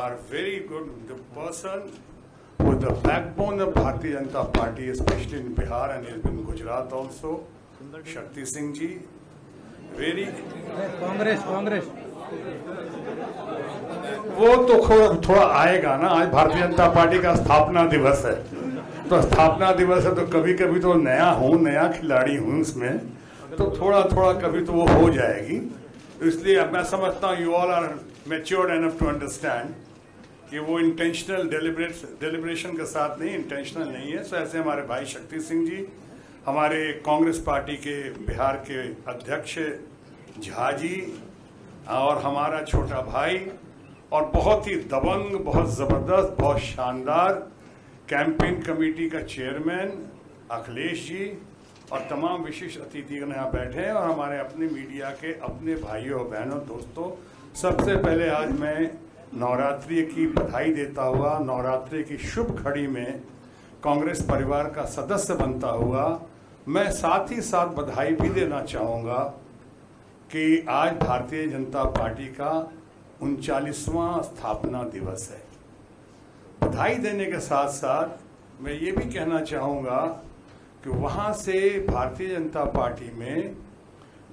are very good. The person with the backbone of Bharatiya Janata Party, especially in Bihar and in Gujarat also, Shakti Singh ji, very. Congress वो तो थोड़ा आएगा ना। आज Bharatiya Janata party का स्थापना दिवस है, तो स्थापना दिवस है तो कभी कभी तो नया खिलाड़ी हूँ उसमें, तो थोड़ा कभी तो वो हो जाएगी। इसलिए मैं समझता हूँ you all are matured enough to understand कि वो इंटेंशनल डेलिब्रेशन के साथ नहीं, इंटेंशनल नहीं है। तो ऐसे हमारे भाई शक्ति सिंह जी, हमारे कांग्रेस पार्टी के बिहार के अध्यक्ष झा जी, और हमारा छोटा भाई और बहुत ही दबंग, बहुत ज़बरदस्त, बहुत शानदार कैंपेन कमेटी का चेयरमैन अखिलेश जी, और तमाम विशिष्ट अतिथिगण यहाँ बैठे हैं, और हमारे अपने मीडिया के अपने भाइयों बहनों दोस्तों, सबसे पहले आज मैं नवरात्रि की बधाई देता हुआ, नवरात्रि की शुभ घड़ी में कांग्रेस परिवार का सदस्य बनता हुआ मैं साथ ही साथ बधाई भी देना चाहूँगा कि आज भारतीय जनता पार्टी का 39वां स्थापना दिवस है। बधाई देने के साथ साथ मैं ये भी कहना चाहूँगा कि वहाँ से भारतीय जनता पार्टी में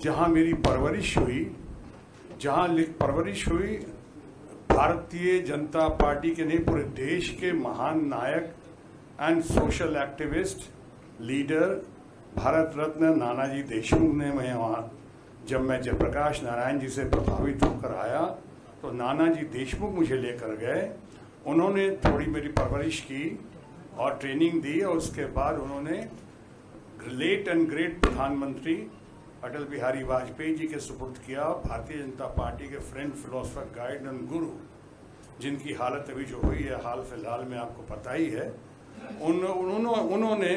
जहाँ मेरी परवरिश हुई, भारतीय जनता पार्टी के नहीं पूरे देश के महान नायक and social activist leader Bharat Ratna Nanaji Deshmukh ने मैं वहाँ, जब मैं जयप्रकाश नारायण जी से प्रभावित होकर आया तो नानाजी देशमुख मुझे लेकर गए। उन्होंने थोड़ी मेरी परवरिश की और ट्रेनिंग दी, और उसके बाद उन्होंने लेट एंड ग्रेट प्रधानमंत्री अटल बिहारी वाजपेयी जी के सुपुर्द किया। भारतीय जनता पार्टी के फ्रेंड, फिलोसफर, गाइड एंड गुरु, जिनकी हालत अभी जो हुई है हाल फिलहाल में आपको पता ही है, उन्होंने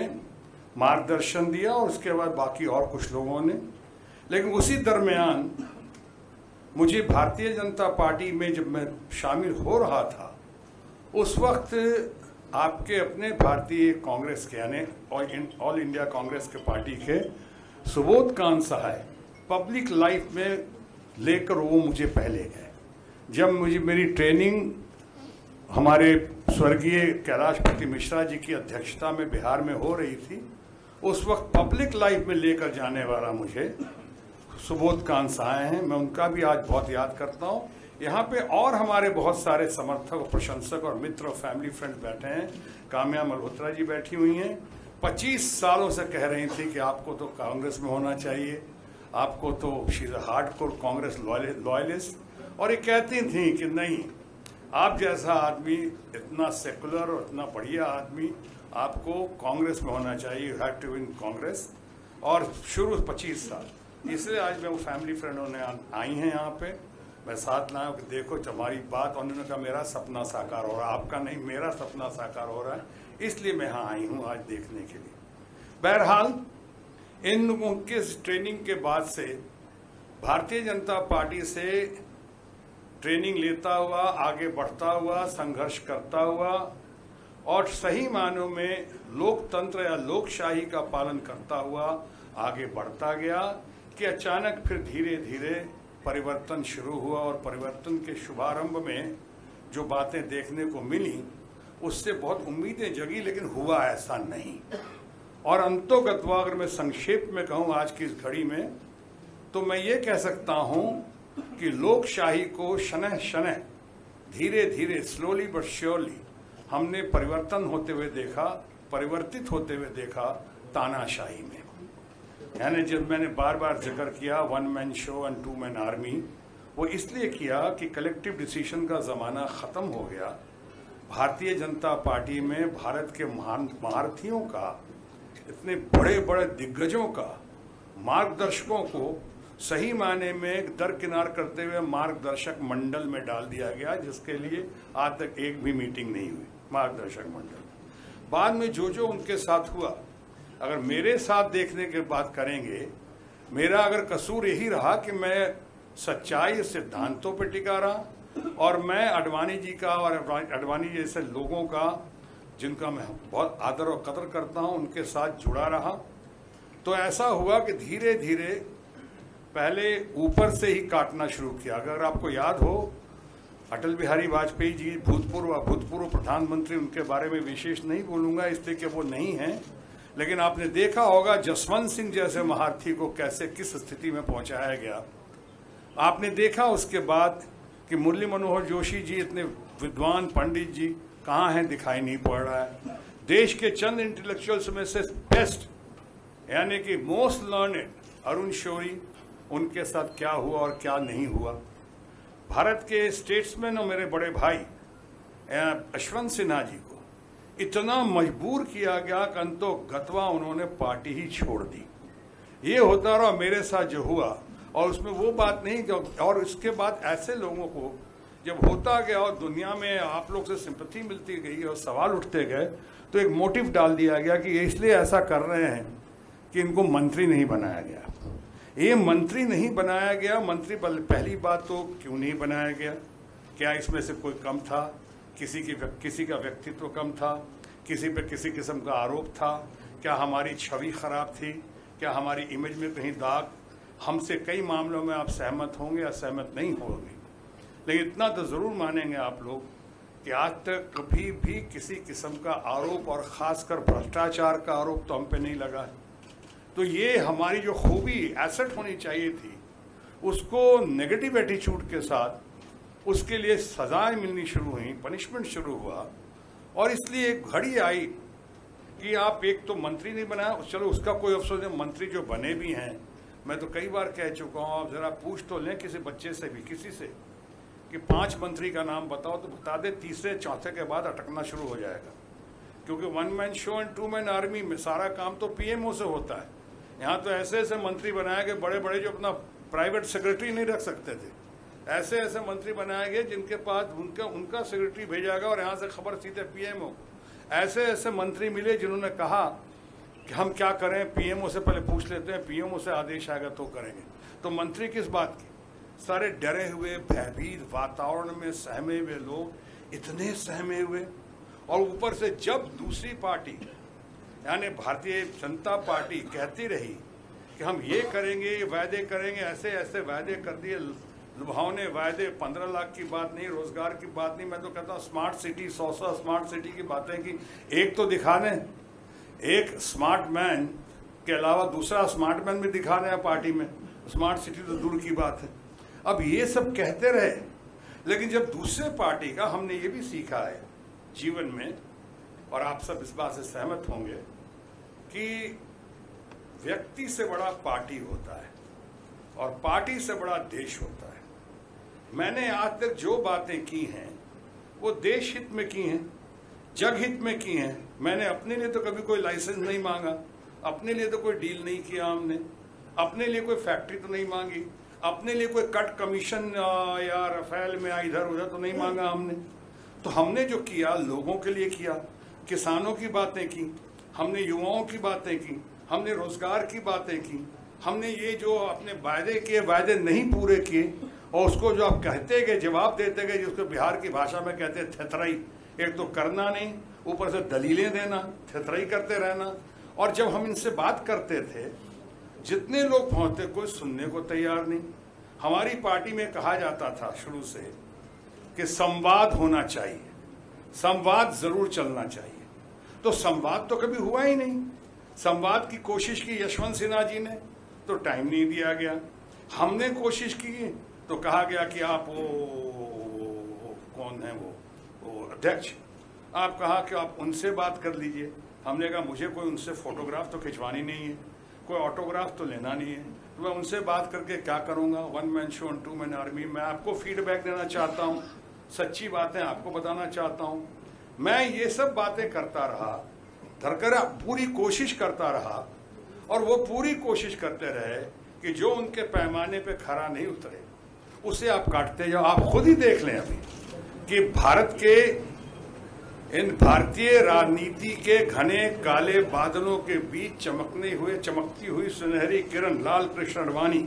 मार्गदर्शन दिया, और उसके बाद बाकी और कुछ लोगों ने। लेकिन उसी दरमियान मुझे भारतीय जनता पार्टी में जब मैं शामिल हो रहा था, उस वक्त आपके अपने भारतीय कांग्रेस के यानी ऑल इंडिया कांग्रेस के पार्टी के सुबोध कांत सहाय पब्लिक लाइफ में लेकर वो मुझे पहले गए। जब मुझे मेरी ट्रेनिंग हमारे स्वर्गीय कैलाशपति मिश्रा जी की अध्यक्षता में बिहार में हो रही थी, उस वक्त पब्लिक लाइफ में लेकर जाने वाला मुझे सुबोध कांत सहाय हैं। मैं उनका भी आज बहुत याद करता हूँ। यहाँ पे और हमारे बहुत सारे समर्थक और प्रशंसक और मित्र और फैमिली फ्रेंड्स बैठे हैं। काम्या मल्होत्रा जी बैठी हुई हैं, 25 सालों से कह रही थी कि आपको तो कांग्रेस में होना चाहिए, आपको तो she is a hardcore Congress loyalist, और ये कहती थी कि नहीं, आप जैसा आदमी इतना सेकुलर और इतना बढ़िया आदमी, आपको कांग्रेस में होना चाहिए, you have to win Congress. और शुरू 25 साल, इसलिए आज मैं वो फैमिली फ्रेंडों ने आई हैं यहाँ पे, मैं साथ लाया कि देखो तुम्हारी बात, उन्होंने कहा मेरा सपना साकार हो रहा है, आपका नहीं मेरा सपना साकार हो रहा है, इसलिए मैं यहाँ आई हूँ आज देखने के लिए। बहरहाल इन लोगों के ट्रेनिंग के बाद से भारतीय जनता पार्टी से ट्रेनिंग लेता हुआ, आगे बढ़ता हुआ, संघर्ष करता हुआ, और सही मायनों में लोकतंत्र या लोकशाही का पालन करता हुआ आगे बढ़ता गया कि अचानक फिर धीरे धीरे परिवर्तन शुरू हुआ, और परिवर्तन के शुभारंभ में जो बातें देखने को मिली उससे बहुत उम्मीदें जगी, लेकिन हुआ ऐसा नहीं। और अंतोगत्वा अगर मैं संक्षेप में कहूँ आज की इस घड़ी में, तो मैं ये कह सकता हूँ कि लोकशाही को शनह शनह धीरे धीरे स्लोली बट श्योरली हमने परिवर्तन होते हुए देखा, परिवर्तित होते हुए देखा तानाशाही में। यानी जब मैंने बार बार जिक्र किया 1 man show and 2 man army, वो इसलिए किया कि कलेक्टिव डिसीजन का ज़माना ख़त्म हो गया। भारतीय जनता पार्टी में भारत के महारथियों का, इतने बड़े बड़े दिग्गजों का, मार्गदर्शकों को सही मायने में दरकिनार करते हुए मार्गदर्शक मंडल में डाल दिया गया, जिसके लिए आज तक एक भी मीटिंग नहीं हुई मार्गदर्शक मंडल। बाद में जो उनके साथ हुआ, अगर मेरे साथ देखने की बात करेंगे, मेरा अगर कसूर यही रहा कि मैं सच्चाई सिद्धांतों पर टिका रहा, और मैं अडवाणी जी का और अडवाणी जैसे लोगों का, जिनका मैं बहुत आदर और कदर करता हूं, उनके साथ जुड़ा रहा। तो ऐसा हुआ कि धीरे धीरे पहले ऊपर से ही काटना शुरू किया। अगर आपको याद हो अटल बिहारी वाजपेयी जी भूतपूर्व प्रधानमंत्री, उनके बारे में विशेष नहीं बोलूंगा इसलिए कि वो नहीं हैं, लेकिन आपने देखा होगा जसवंत सिंह जैसे महारथी को कैसे किस स्थिति में पहुंचाया गया। आपने देखा उसके बाद कि मुरली मनोहर जोशी जी इतने विद्वान पंडित जी कहाँ हैं, दिखाई नहीं पड़ रहा है। देश के चंद इंटेलेक्चुअल्स में से बेस्ट यानी कि मोस्ट लर्नेड अरुण शौरी, उनके साथ क्या हुआ और क्या नहीं हुआ। भारत के स्टेट्समैन और मेरे बड़े भाई यशवंत सिन्हा जी को इतना मजबूर किया गया कि अंतो गतवा उन्होंने पार्टी ही छोड़ दी। ये होता रहा मेरे साथ जो हुआ, और उसमें वो बात नहीं जो, और इसके बाद ऐसे लोगों को जब होता गया और दुनिया में आप लोग से सिंपैथी मिलती गई और सवाल उठते गए, तो एक मोटिव डाल दिया गया कि ये इसलिए ऐसा कर रहे हैं कि इनको मंत्री नहीं बनाया गया। ये मंत्री नहीं बनाया गया, मंत्री पहली बात तो क्यों नहीं बनाया गया? क्या इसमें से कोई कम था? किसी का व्यक्तित्व कम था? किसी पे किसी किस्म का आरोप था? क्या हमारी छवि खराब थी? क्या हमारी इमेज में कहीं दाग? हमसे कई मामलों में आप सहमत होंगे या सहमत नहीं होंगे, लेकिन इतना तो ज़रूर मानेंगे आप लोग कि आज तक कभी भी किसी किस्म का आरोप, और ख़ासकर भ्रष्टाचार का आरोप तो हम पे नहीं लगा है। तो ये हमारी जो खूबी एसेट होनी चाहिए थी, उसको नेगेटिव एटीट्यूड के साथ उसके लिए सजाएं मिलनी शुरू हुई, पनिशमेंट शुरू हुआ, और इसलिए एक घड़ी आई कि आप एक तो मंत्री नहीं बनाया, चलो उसका कोई अफसोस नहीं, मंत्री जो बने भी हैं, मैं तो कई बार कह चुका हूँ, आप ज़रा पूछ तो लें किसी बच्चे से भी, किसी से, कि 5 मंत्री का नाम बताओ, तो बता दे तीसरे चौथे के बाद अटकना शुरू हो जाएगा, क्योंकि 1 man show and 2 man army में सारा काम तो पीएमओ से होता है। यहाँ तो ऐसे ऐसे मंत्री बनाए गए बड़े बड़े जो अपना प्राइवेट सेक्रेटरी नहीं रख सकते थे, ऐसे ऐसे मंत्री बनाए गए जिनके पास उनका सेक्रेटरी भेजा गया और यहाँ से खबर सीधे पीएमओ। ऐसे ऐसे मंत्री मिले जिन्होंने कहा कि हम क्या करें, पीएमओ से पहले पूछ लेते हैं, पीएमओ से आदेश आएगा तो करेंगे। तो मंत्री किस बात की? सारे डरे हुए, भयभीत वातावरण में सहमे हुए लोग, इतने सहमे हुए, और ऊपर से जब दूसरी पार्टी यानी भारतीय जनता पार्टी कहती रही कि हम ये करेंगे, ये वायदे करेंगे, ऐसे ऐसे वायदे कर दिए, लुभावने वायदे, 15 लाख की बात नहीं, रोजगार की बात नहीं, मैं तो कहता हूँ स्मार्ट सिटी, 100 स्मार्ट सिटी की बातें की, एक तो दिखा दें, एक स्मार्ट मैन के अलावा दूसरा स्मार्ट मैन भी दिखा दें पार्टी में, स्मार्ट सिटी तो दूर की बात है। अब ये सब कहते रहे, लेकिन जब दूसरे पार्टी का, हमने ये भी सीखा है जीवन में, और आप सब इस बात से सहमत होंगे कि व्यक्ति से बड़ा पार्टी होता है और पार्टी से बड़ा देश होता है। मैंने आज तक जो बातें की हैं वो देश हित में की हैं, जग हित में की हैं। मैंने अपने लिए तो कभी कोई लाइसेंस नहीं मांगा, अपने लिए तो कोई डील नहीं किया हमने, अपने लिए कोई फैक्ट्री तो नहीं मांगी, अपने लिए कोई कट कमीशन या रफेल में या इधर उधर तो नहीं मांगा हमने। तो हमने जो किया लोगों के लिए किया, किसानों की बातें की, हमने युवाओं की बातें की, हमने रोजगार की बातें की, हमने ये जो अपने वायदे किए, वायदे नहीं पूरे किए, और उसको जो आप कहते गए, जवाब देते गए, जिसको बिहार की भाषा में कहते हैं थेथराई, एक तो करना नहीं, ऊपर से दलीलें देना, थेथराई करते रहना। और जब हम इनसे बात करते थे, जितने लोग पहुंचते कोई सुनने को तैयार नहीं। हमारी पार्टी में कहा जाता था शुरू से कि संवाद होना चाहिए, संवाद जरूर चलना चाहिए, तो संवाद तो कभी हुआ ही नहीं। संवाद की कोशिश की यशवंत सिन्हा जी ने, तो टाइम नहीं दिया गया। हमने कोशिश की तो कहा गया कि आप वो कौन है वो अध्यक्ष, आप कहा कि आप उनसे बात कर लीजिए। हमने कहा मुझे कोई उनसे फोटोग्राफ तो खिंचवानी नहीं है, कोई ऑटोग्राफ तो लेना नहीं है, तो मैं उनसे बात करके क्या करूंगा। 1 man show and 2 man army. मैं आपको फीडबैक देना चाहता हूँ, सच्ची बातें आपको बताना चाहता हूँ। मैं ये सब बातें करता रहा, धरकर पूरी कोशिश करता रहा, और वो पूरी कोशिश करते रहे कि जो उनके पैमाने पे खरा नहीं उतरे उसे आप काटते जाओ। आप खुद ही देख लें अभी कि भारत के इन भारतीय राजनीति के घने काले बादलों के बीच चमकती हुई सुनहरी किरण लाल कृष्ण अडवाणी,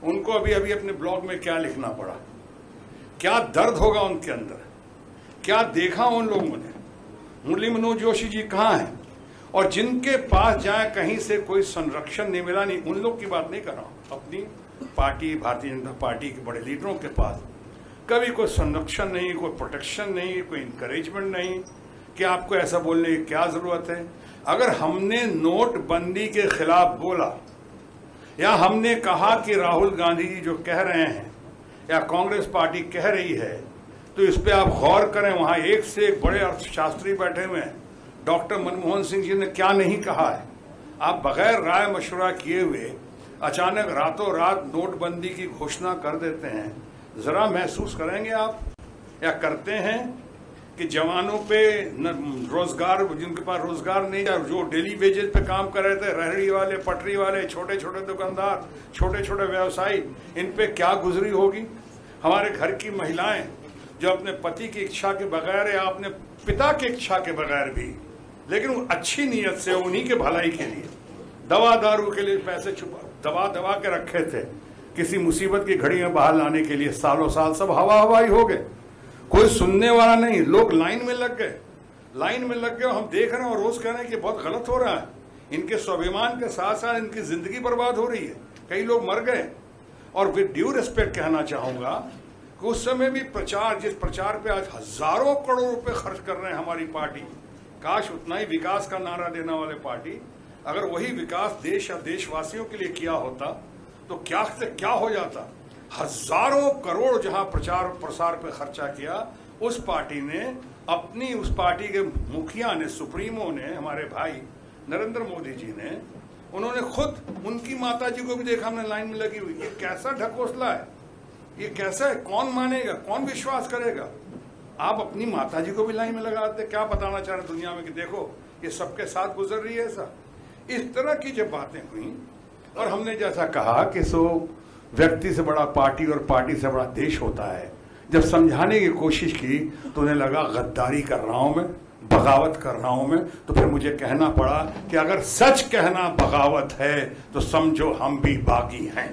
उनको अभी अभी अपने ब्लॉग में क्या लिखना पड़ा, क्या दर्द होगा उनके अंदर, क्या देखा उन लोगों ने। मुरली मनोहर जोशी जी कहाँ हैं, और जिनके पास जाए कहीं से कोई संरक्षण नहीं मिला, नहीं उन लोग की बात नहीं कर रहा हूँ, अपनी पार्टी भारतीय जनता पार्टी के बड़े लीडरों के पास कभी कोई संरक्षण नहीं, कोई प्रोटेक्शन नहीं, कोई इंकरेजमेंट नहीं कि आपको ऐसा बोलने की क्या जरूरत है। अगर हमने नोटबंदी के खिलाफ बोला या हमने कहा कि राहुल गांधी जी जो कह रहे हैं या कांग्रेस पार्टी कह रही है, तो इस पे आप गौर करें। वहां एक से एक बड़े अर्थशास्त्री बैठे हुए हैं। डॉक्टर मनमोहन सिंह जी ने क्या नहीं कहा है। आप बगैर राय मशवरा किए हुए अचानक रातों रात नोटबंदी की घोषणा कर देते हैं। जरा महसूस करेंगे आप या करते हैं कि जवानों पे रोजगार, जिनके पास रोजगार नहीं, जो डेली वेजेस पे काम कर रहे थे, रेहड़ी वाले, पटरी वाले, छोटे छोटे दुकानदार, छोटे छोटे व्यवसायी, इन पे क्या गुजरी होगी। हमारे घर की महिलाएं जो अपने पति की इच्छा के बगैर या अपने पिता की इच्छा के बगैर भी, लेकिन अच्छी नीयत से उन्हीं के भलाई के लिए दवा दारू के लिए पैसे दबा के रखे थे, किसी मुसीबत की घड़ी में बाहर लाने के लिए सालों साल सब हवा हवाई हो गए। कोई सुनने वाला नहीं। लोग लाइन में लग गए, और हम देख रहे हैं और रोज कह रहे हैं कि बहुत गलत हो रहा है। इनके स्वाभिमान के साथ साथ इनकी जिंदगी बर्बाद हो रही है, कई लोग मर गए। और विद ड्यू रिस्पेक्ट कहना चाहूंगा कि उस समय भी जिस प्रचार पे आज हजारों करोड़ रुपए खर्च कर रहे हैं हमारी पार्टी, काश उतना ही विकास का नारा देने वाले पार्टी अगर वही विकास देश या देशवासियों के लिए किया होता तो क्या से क्या हो जाता। हजारों करोड़ जहां प्रचार प्रसार पे खर्चा किया, उस पार्टी ने अपनी, उस पार्टी के मुखिया ने, सुप्रीमो ने, हमारे भाई नरेंद्र मोदी जी ने, उन्होंने खुद उनकी माता जी को भी देखा हमने लाइन में लगी हुई। ये कैसा ढकोसला है, ये कैसा है, कौन मानेगा, कौन विश्वास करेगा। आप अपनी माता जी को भी लाइन में लगाते, क्या बताना चाह रहे दुनिया में कि देखो ये सबके साथ गुजर रही है ऐसा। इस तरह की जब बातें हुई और हमने जैसा कहा कि सो व्यक्ति से बड़ा पार्टी और पार्टी से बड़ा देश होता है, जब समझाने की कोशिश की तो उन्हें लगा गद्दारी कर रहा हूं मैं, बगावत कर रहा हूं मैं। तो फिर मुझे कहना पड़ा कि अगर सच कहना बगावत है तो समझो हम भी बागी हैं।